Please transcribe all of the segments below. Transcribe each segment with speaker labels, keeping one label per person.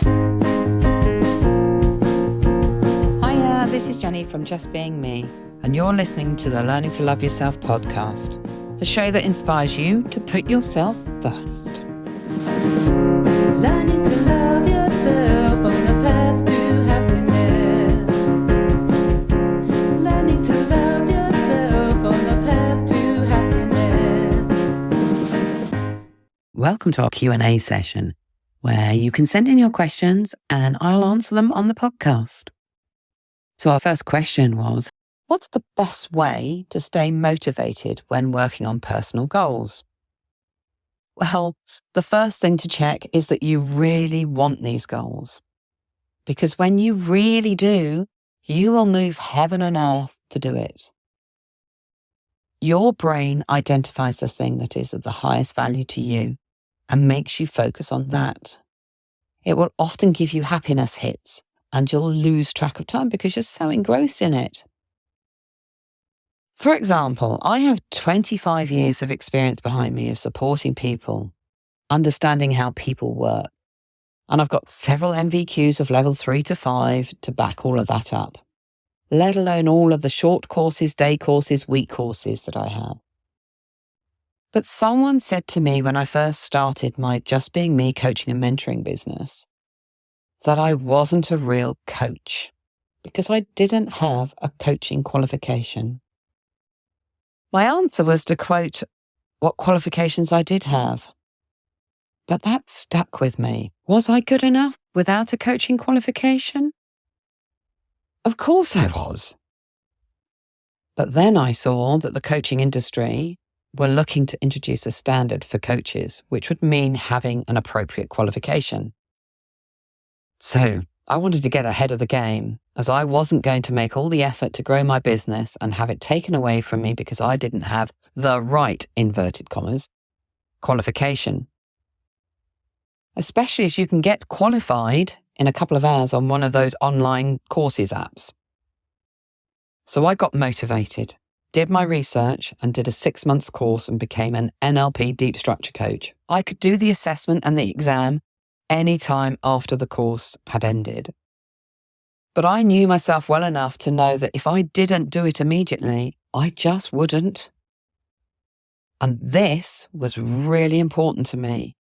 Speaker 1: Hiya, this is Jenny from Just Being Me, and you're listening to the Learning to Love Yourself podcast, the show that inspires you to put yourself first.
Speaker 2: Learning to love yourself on the path to happiness. Learning to love yourself on the path to happiness.
Speaker 1: Welcome to our Q&A session, where you can send in your questions and I'll answer them on the podcast. So our first question was, what's the best way to stay motivated when working on personal goals? Well, the first thing to check is that you really want these goals. Because when you really do, you will move heaven and earth to do it. Your brain identifies the thing that is of the highest value to you and makes you focus on that. It will often give you happiness hits and you'll lose track of time because you're so engrossed in it. For example, I have 25 years of experience behind me of supporting people, understanding how people work. And I've got several MVQs of level 3 to 5 to back all of that up, let alone all of the short courses, day courses, week courses that I have. But someone said to me when I first started my Just Being Me coaching and mentoring business that I wasn't a real coach because I didn't have a coaching qualification. My answer was to quote what qualifications I did have. But that stuck with me. Was I good enough without a coaching qualification? Of course I was. But then I saw that the coaching industry were looking to introduce a standard for coaches, which would mean having an appropriate qualification. So I wanted to get ahead of the game, as I wasn't going to make all the effort to grow my business and have it taken away from me because I didn't have the right, inverted commas, qualification. Especially as you can get qualified in a couple of hours on one of those online courses apps. So I got motivated, did my research and did a 6-month course and became an NLP deep structure coach. I could do the assessment and the exam any time after the course had ended. But I knew myself well enough to know that if I didn't do it immediately, I just wouldn't. And this was really important to me.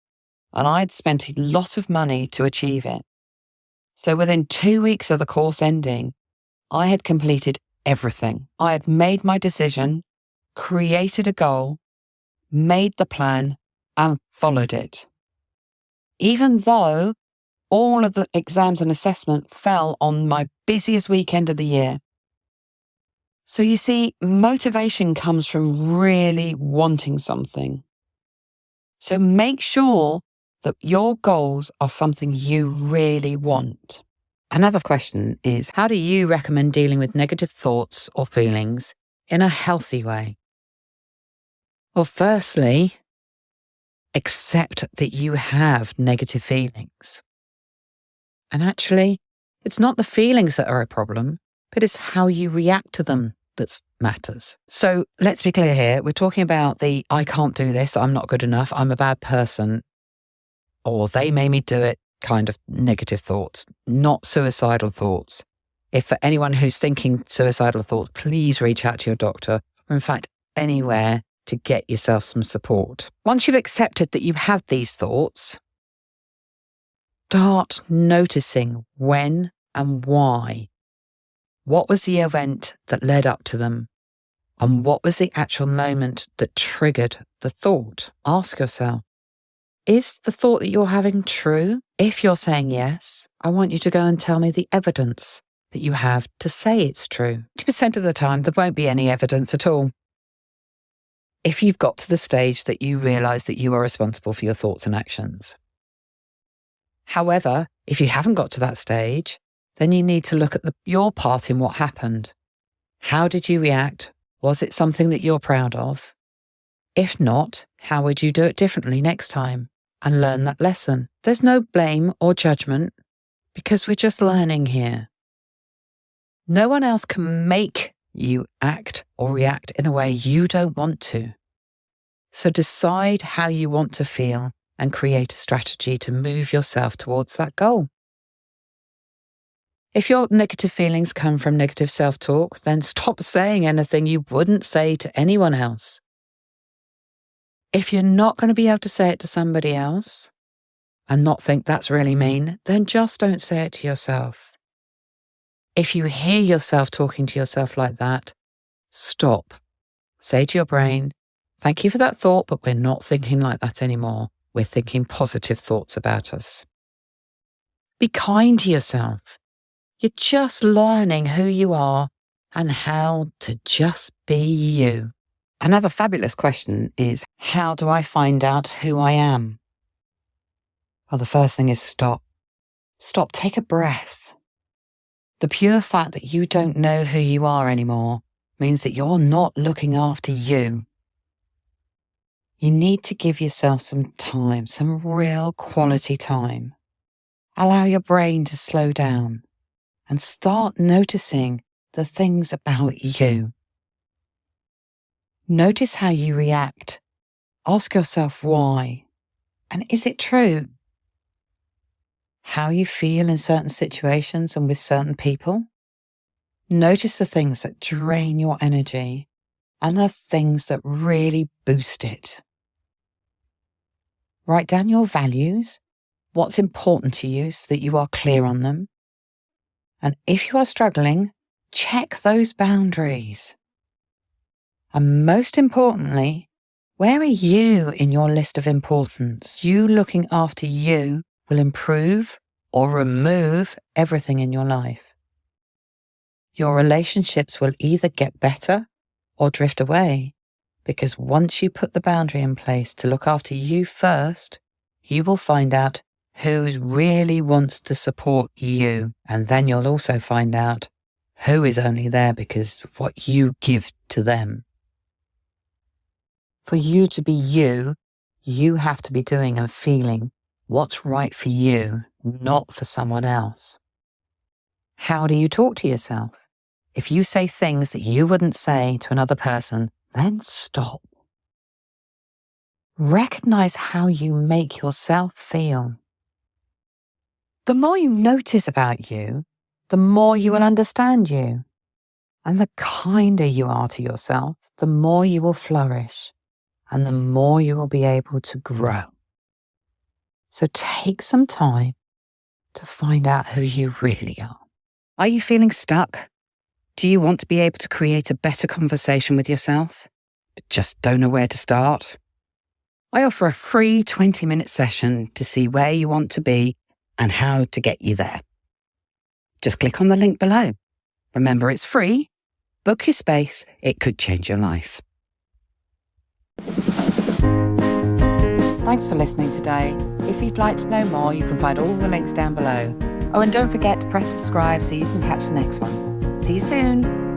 Speaker 1: And I'd spent a lot of money to achieve it. So within 2 weeks of the course ending, I had completed everything. I had made my decision, created a goal, made the plan, and followed it. Even though all of the exams and assessment fell on my busiest weekend of the year. So you see, motivation comes from really wanting something. So make sure that your goals are something you really want. Another question is, how do you recommend dealing with negative thoughts or feelings in a healthy way? Well, firstly, accept that you have negative feelings. And actually, it's not the feelings that are a problem, but it's how you react to them that matters. So let's be clear here. We're talking about the I can't do this, I'm not good enough, I'm a bad person, or they made me do it kind of negative thoughts, not suicidal thoughts. If for anyone who's thinking suicidal thoughts, please reach out to your doctor, or in fact, anywhere to get yourself some support. Once you've accepted that you have these thoughts, start noticing when and why. What was the event that led up to them? And what was the actual moment that triggered the thought? Ask yourself, is the thought that you're having true? If you're saying yes, I want you to go and tell me the evidence that you have to say it's true. 90% of the time, there won't be any evidence at all. If you've got to the stage that you realise that you are responsible for your thoughts and actions. However, if you haven't got to that stage, then you need to look at your part in what happened. How did you react? Was it something that you're proud of? If not, how would you do it differently next time and learn that lesson? There's no blame or judgment because we're just learning here. No one else can make you act or react in a way you don't want to. So decide how you want to feel and create a strategy to move yourself towards that goal. If your negative feelings come from negative self-talk, then stop saying anything you wouldn't say to anyone else. If you're not going to be able to say it to somebody else and not think that's really mean, then just don't say it to yourself. If you hear yourself talking to yourself like that, stop. Say to your brain, thank you for that thought, but we're not thinking like that anymore. We're thinking positive thoughts about us. Be kind to yourself. You're just learning who you are and how to just be you. Another fabulous question is, how do I find out who I am? Well, the first thing is stop. Stop, take a breath. The pure fact that you don't know who you are anymore means that you're not looking after you. You need to give yourself some time, some real quality time. Allow your brain to slow down and start noticing the things about you. Notice how you react. Ask yourself why. And is it true? How you feel in certain situations and with certain people. Notice the things that drain your energy and the things that really boost it. Write down your values, what's important to you so that you are clear on them. And if you are struggling, check those boundaries. And most importantly, where are you in your list of importance? You looking after you will improve or remove everything in your life. Your relationships will either get better or drift away, because once you put the boundary in place to look after you first, you will find out who really wants to support you. And then you'll also find out who is only there because of what you give to them. For you to be you, you have to be doing and feeling what's right for you, not for someone else. How do you talk to yourself? If you say things that you wouldn't say to another person, then stop. Recognize how you make yourself feel. The more you notice about you, the more you will understand you. And the kinder you are to yourself, the more you will flourish and the more you will be able to grow. So take some time to find out who you really are. Are you feeling stuck? Do you want to be able to create a better conversation with yourself, but just don't know where to start? I offer a free 20-minute session to see where you want to be and how to get you there. Just click on the link below. Remember, it's free. Book your space. It could change your life. Thanks for listening today. If you'd like to know more, you can find all the links down below. Oh, and don't forget to press subscribe so you can catch the next one. See you soon.